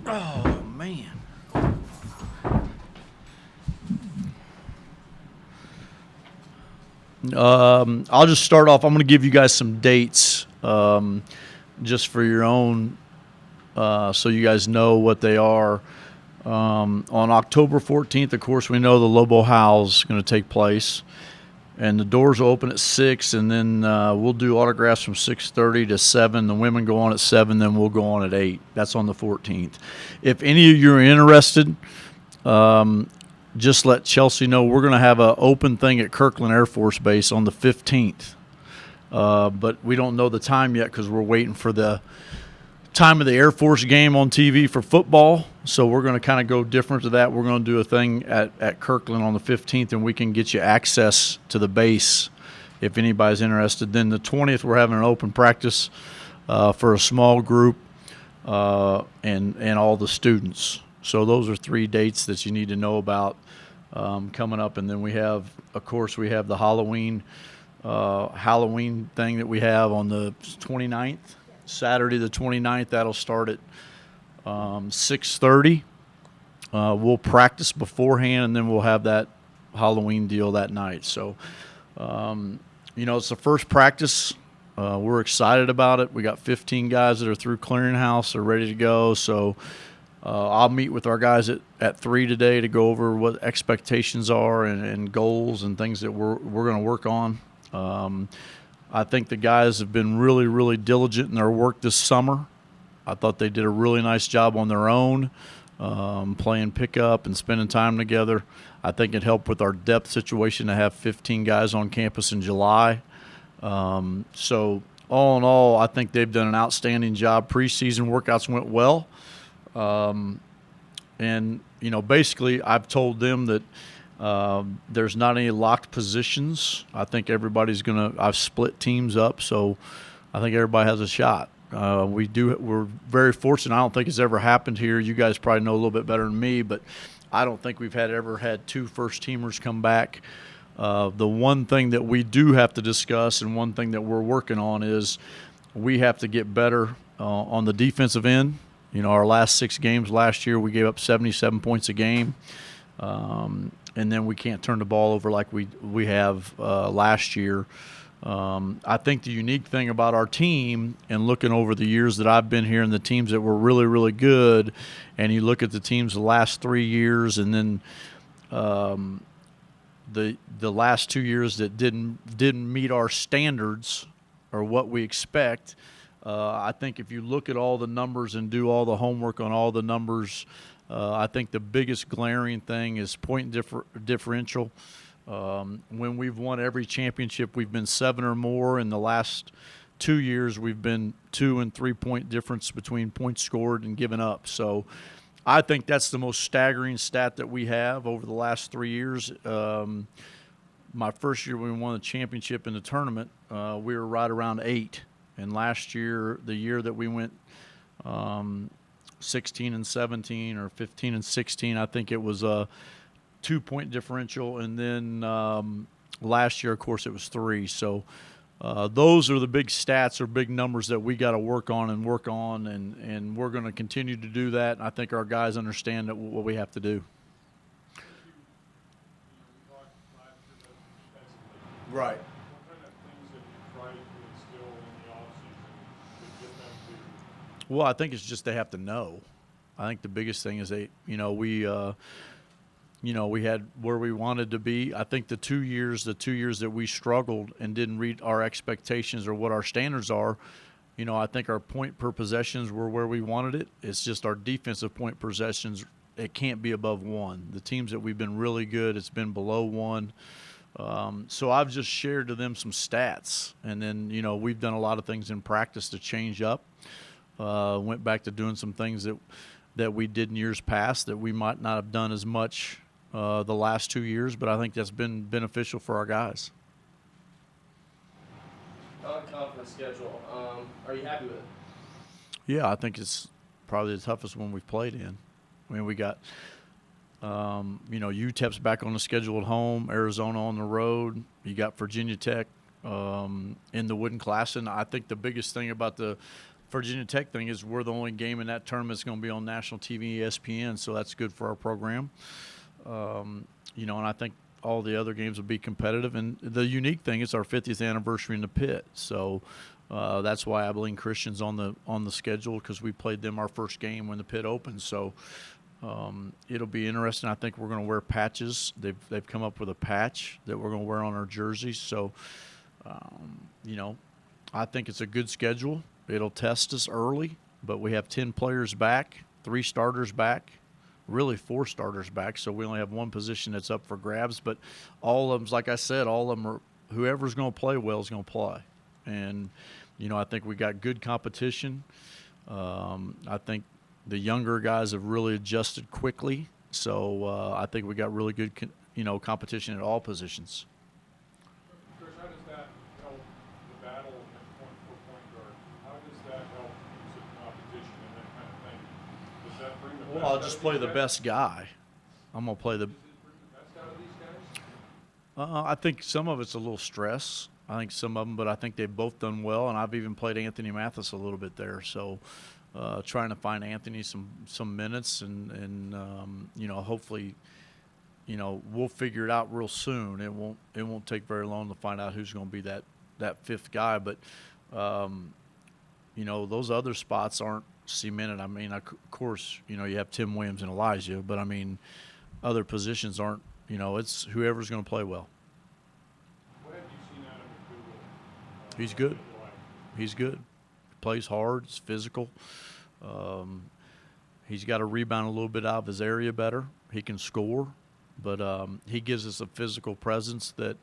Oh, man. I'll just start off. I'm going to give you guys some dates just for your own, so you guys know what they are. On October 14th, of course, we know the Lobo Howl's going to take place. And the doors will open at 6, and then we'll do autographs from 6:30 to 7. The women go on at 7, then we'll go on at 8. That's on the 14th. If any of you are interested, just let Chelsea know. We're going to have an open thing at Kirkland Air Force Base on the 15th. But we don't know the time yet because we're waiting for the time of the Air Force game on TV for football. So we're going to kind of go different to that. We're going to do a thing at Kirkland on the 15th, and we can get you access to the base if anybody's interested. Then the 20th, we're having an open practice for a small group and all the students. So those are 3 dates that you need to know about coming up. And then we have, of course, we have the Halloween thing that we have on the 29th. Saturday the 29th, that'll start at 6:30. We'll practice beforehand, and then we'll have that Halloween deal that night. So, it's the first practice. We're excited about it. We got 15 guys that are through clearinghouse. They're ready to go. So I'll meet with our guys at 3 today to go over what expectations are and goals and things that we're going to work on. I think the guys have been really, really diligent in their work this summer. I thought they did a really nice job on their own, playing pickup and spending time together. I think it helped with our depth situation to have 15 guys on campus in July. So all in all, I think they've done an outstanding job. Preseason workouts went well. Basically I've told them that there's not any locked positions. I think everybody's I've split teams up, so I think everybody has a shot. We're very fortunate. I don't think it's ever happened here. You guys probably know a little bit better than me, but I don't think we've ever had 2 first-teamers come back. The one thing that we do have to discuss and one thing that we're working on is we have to get better on the defensive end. Our last 6 games last year, we gave up 77 points a game. And then we can't turn the ball over like we have last year. I think the unique thing about our team, and looking over the years that I've been here and the teams that were really, really good, and you look at the teams the last 3 years and then the last 2 years that didn't meet our standards or what we expect, I think if you look at all the numbers and do all the homework on all the numbers, I think the biggest glaring thing is point differential. When we've won every championship, we've been 7 or more. In the last 2 years, we've been 2 and 3 point difference between points scored and given up. So I think that's the most staggering stat that we have over the last 3 years. My first year when we won the championship in the tournament, we were right around 8. And last year, the year that we went 16 and 17 or 15 and 16, I think it was a 2-point differential. And then last year, of course, it was 3. So those are the big stats or big numbers that we got to work on, and we're going to continue to do that. And I think our guys understand what we have to do. Right. Well, I think it's just they have to know. I think the biggest thing is we had where we wanted to be. I think the 2 years that we struggled and didn't reach our expectations or what our standards are, I think our point per possessions were where we wanted it. It's just our defensive point possessions, it can't be above 1. The teams that we've been really good, it's been below 1. So I've just shared to them some stats, and then we've done a lot of things in practice to change up. Went back to doing some things that we did in years past that we might not have done as much the last 2 years, but I think that's been beneficial for our guys. Non-conference schedule. Are you happy with it? Yeah, I think it's probably the toughest one we've played in. I mean, we got UTEP's back on the schedule at home, Arizona on the road. You got Virginia Tech in the Wooden Class, and I think the biggest thing about the Virginia Tech thing is we're the only game in that tournament that's going to be on national TV, ESPN, so that's good for our program. And I think all the other games will be competitive. And the unique thing is our 50th anniversary in the pit, so that's why Abilene Christian's on the schedule, because we played them our first game when the pit opened. So it'll be interesting. I think we're going to wear patches. They've come up with a patch that we're going to wear on our jerseys. So I think it's a good schedule. It'll test us early, but we have 10 players back, 3 starters back, really 4 starters back, so we only have one position that's up for grabs. But all of them, like I said, all of them are whoever's going to play well is going to play. And, I think we got good competition. I think the younger guys have really adjusted quickly, so I think we got really good, competition at all positions. Chris, how does that help the battle at point guard? How does that help use of competition and that kind of thing? Does that bring the best Well, I'll just play the best guy. I'm going to play the. Does it bring the best out of these guys? I think some of it's a little stress. I think some of them, but I think they've both done well, and I've even played Anthony Mathis a little bit there. So trying to find Anthony some minutes, and hopefully, we'll figure it out real soon. It won't take very long to find out who's going to be that 5th guy. But those other spots aren't cemented. I mean, of course, you have Tim Williams and Elijah, but I mean, other positions aren't. It's whoever's going to play well. What have you seen out of McDougal? He's good. He's good. Plays hard. He's physical. He's got to rebound a little bit out of his area better. He can score, but he gives us a physical presence that,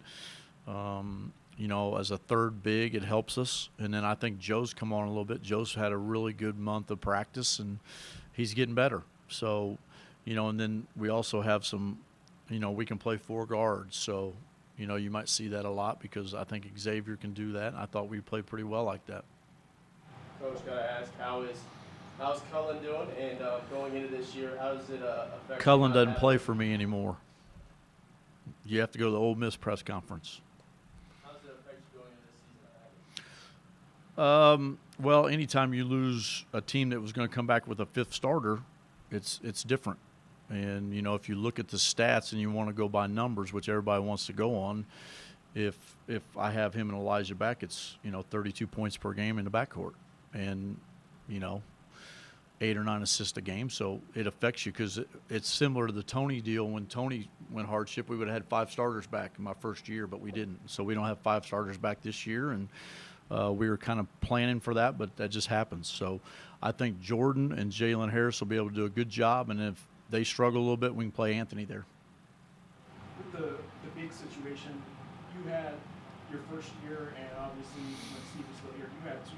as a third big, it helps us. And then I think Joe's come on a little bit. Joe's had a really good month of practice, and he's getting better. So, and then we also have some, we can play 4 guards. So, you might see that a lot because I think Xavier can do that. I thought we played pretty well like that. Coach, gotta ask, how's Cullen doing? And going into this year, how does it affect? Cullen doesn't play for me anymore. You have to go to the Ole Miss press conference. How does it affect you going into this season? Well, anytime you lose a team that was going to come back with a 5th starter, it's different. And, if you look at the stats and you want to go by numbers, which everybody wants to go on, if I have him and Elijah back, it's, 32 points per game in the backcourt and, 8 or 9 assists a game. So it affects you because it's similar to the Tony deal. When Tony went hardship, we would have had 5 starters back in my first year, but we didn't. So we don't have 5 starters back this year, and we were kind of planning for that, but that just happens. So I think Jordan and Jalen Harris will be able to do a good job, and if they struggle a little bit, we can play Anthony there. With the big situation, you had your first year, and obviously when Steve was still here, you had 2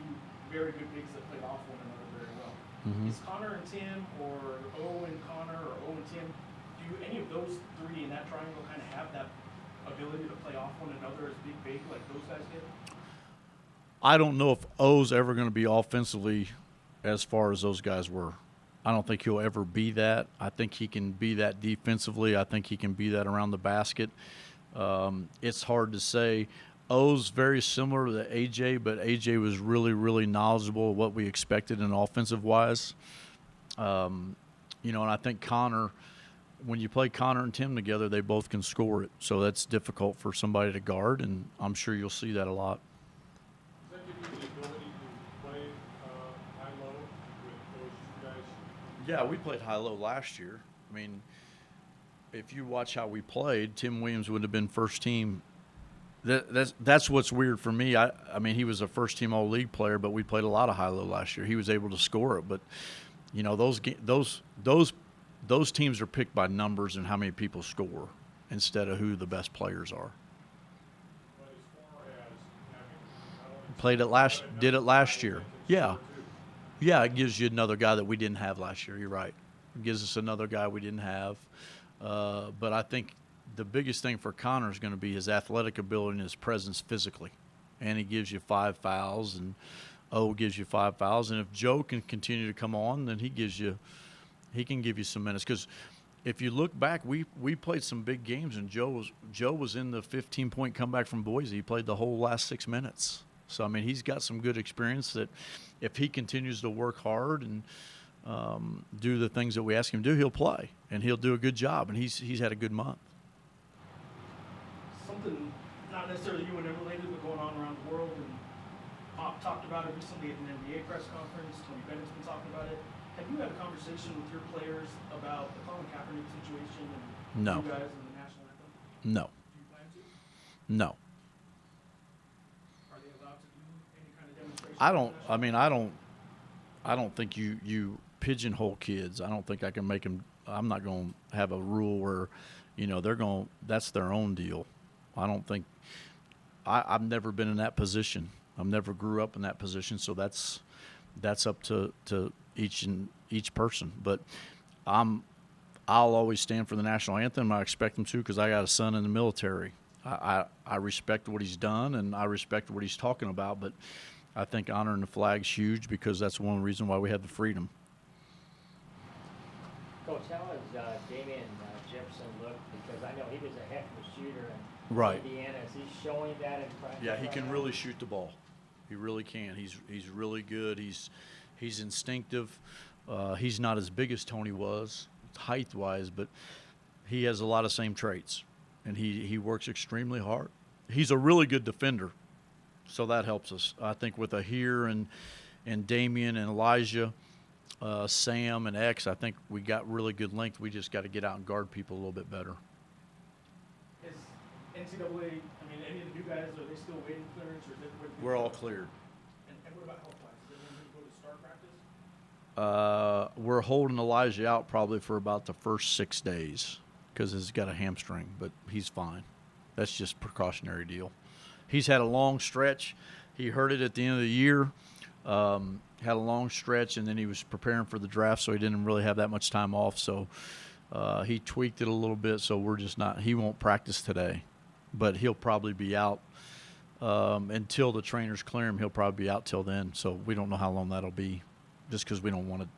very good bigs that played off one another very well. Mm-hmm. Is Connor and Tim, or O and Connor, or O and Tim, do any of those 3 in that triangle kind of have that ability to play off one another as big like those guys did? I don't know if O's ever going to be offensively as far as those guys were. I don't think he'll ever be that. I think he can be that defensively. I think he can be that around the basket. It's hard to say. O's very similar to AJ, but AJ was really, really knowledgeable of what we expected in offensive-wise. And I think Connor, when you play Connor and Tim together, they both can score it. So that's difficult for somebody to guard, and I'm sure you'll see that a lot. Does that give you the ability to play high-low with those 2 guys? Yeah, we played high-low last year. I mean, if you watch how we played, Tim Williams would have been first team. That's what's weird for me. I mean, he was a first-team All-League player, but we played a lot of high-low last year. He was able to score it, but those teams are picked by numbers and how many people score instead of who the best players are. But as far as Did it last year. Yeah. Yeah, it gives you another guy that we didn't have last year. You're right. It gives us another guy we didn't have. But I think the biggest thing for Connor is going to be his athletic ability and his presence physically. And he gives you 5 fouls, and O gives you 5 fouls. And if Joe can continue to come on, then he can give you some minutes. Because if you look back, we played some big games, and Joe was in the 15-point comeback from Boise. He played the whole last 6 minutes. So I mean, he's got some good experience that if he continues to work hard and do the things that we ask him to do, he'll play and he'll do a good job. And he's had a good month. Something not necessarily UNM related, but going on around the world, and Pop talked about it recently at an NBA press conference. Tony Bennett's been talking about it. Have you had a conversation with your players about the Colin Kaepernick situation and No. you guys in the national anthem? No, Do you plan to? no. Are they allowed to do any kind of demonstration? I don't. I mean, I don't think you pigeonhole kids. I don't think I can make them. I'm not going to have a rule where, they're going. That's their own deal. I don't think. I've never been in that position. I've never grew up in that position. So that's up to each person. But I'll always stand for the national anthem. I expect them to because I got a son in the military. I respect what he's done and I respect what he's talking about. But I think honoring the flag's huge because that's one reason why we have the freedom. Coach, how has Damian Jefferson looked? Because I know he was a heck of a shooter in Right. Indiana. Is he showing that in practice? Yeah, he right can now? really shoot the ball. He really can. He's really good. He's instinctive. He's not as big as Tony was, height-wise, but he has a lot of same traits, and he works extremely hard. He's a really good defender, so that helps us. I think with Ahir and Damian and Elijah, Sam and X, I think we got really good length. We just got to get out and guard people a little bit better. Is NCAA, any of the new guys, are they still waiting clearance, or is it? We're all cleared. And what about health-wise? Is everyone going to go to start practice? We're holding Elijah out probably for about the first 6 days because he's got a hamstring, but he's fine. That's just a precautionary deal. He's had a long stretch. He hurt it at the end of the year, had a long stretch, and then he was preparing for the draft, so he didn't really have that much time off. So he tweaked it a little bit, so we're just not – he won't practice today, but he'll probably be out until the trainers clear him. He'll probably be out till then, so we don't know how long that'll be just because we don't want to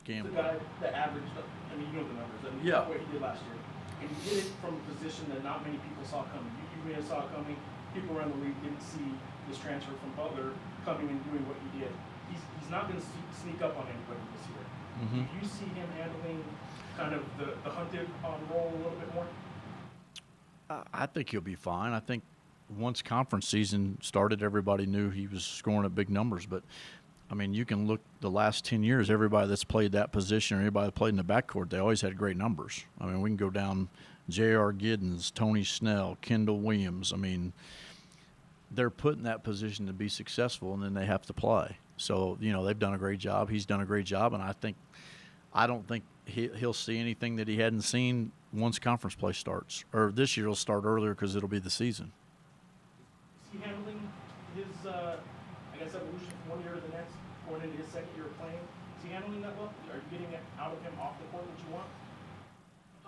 gamble. The guy that averaged, you know the numbers. Yeah. What he did last year. And he did it from a position that not many people saw coming. You may have saw it coming. People around the league didn't see this transfer from Butler coming and doing what he did. He's not going to sneak up on anybody this year. Mm-hmm. Do you see him handling kind of the hunted role a little bit more? I think he'll be fine. I think once conference season started, everybody knew he was scoring at big numbers. But, you can look the last 10 years, everybody that's played that position or anybody that played in the backcourt, they always had great numbers. We can go down J.R. Giddens, Tony Snell, Kendall Williams. They're put in that position to be successful, and then they have to play. So, they've done a great job. He's done a great job, and I don't think he'll see anything that he hadn't seen once conference play starts. Or this year will start earlier because it'll be the season. Is he handling his, evolution from one year to the next, going into his second year of playing? Is he handling that well? Are you getting it out of him off the court what you want?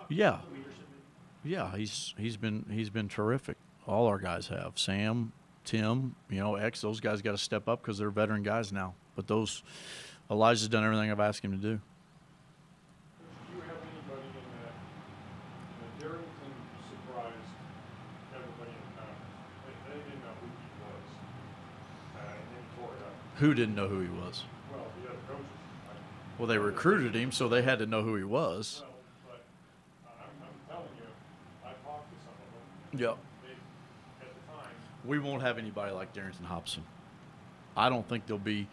Yeah. The leadership maybe. Yeah, he's been terrific. All our guys have. Sam, Tim, X, those guys got to step up because they're veteran guys now. But Elijah's done everything I've asked him to do. Do you have anybody in Darrington surprised everybody in the conference? They didn't know who he was. And then he tore it up. Who didn't know who he was? Well, the other coaches. Well, they recruited him, so they had to know who he was. Well, but I'm telling you, I talked to some of them. Yep. At the time, We won't have anybody like Darrington Hobson. I don't think there'll be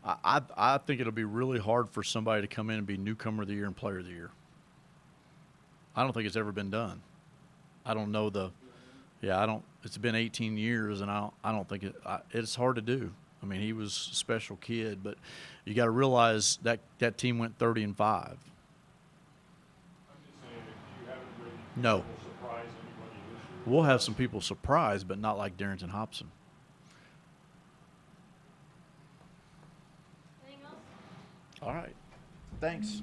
I think it'll be really hard for somebody to come in and be newcomer of the year and player of the year. I don't think it's ever been done. I don't know it's been 18 years, and I don't think it's hard to do. He was a special kid, but you got to realize that team went 30-5. I'm just saying, if you haven't really No. surprise anybody this year. We'll have some people surprised, but not like Darrington Hobson. Anything else? All right. Thanks.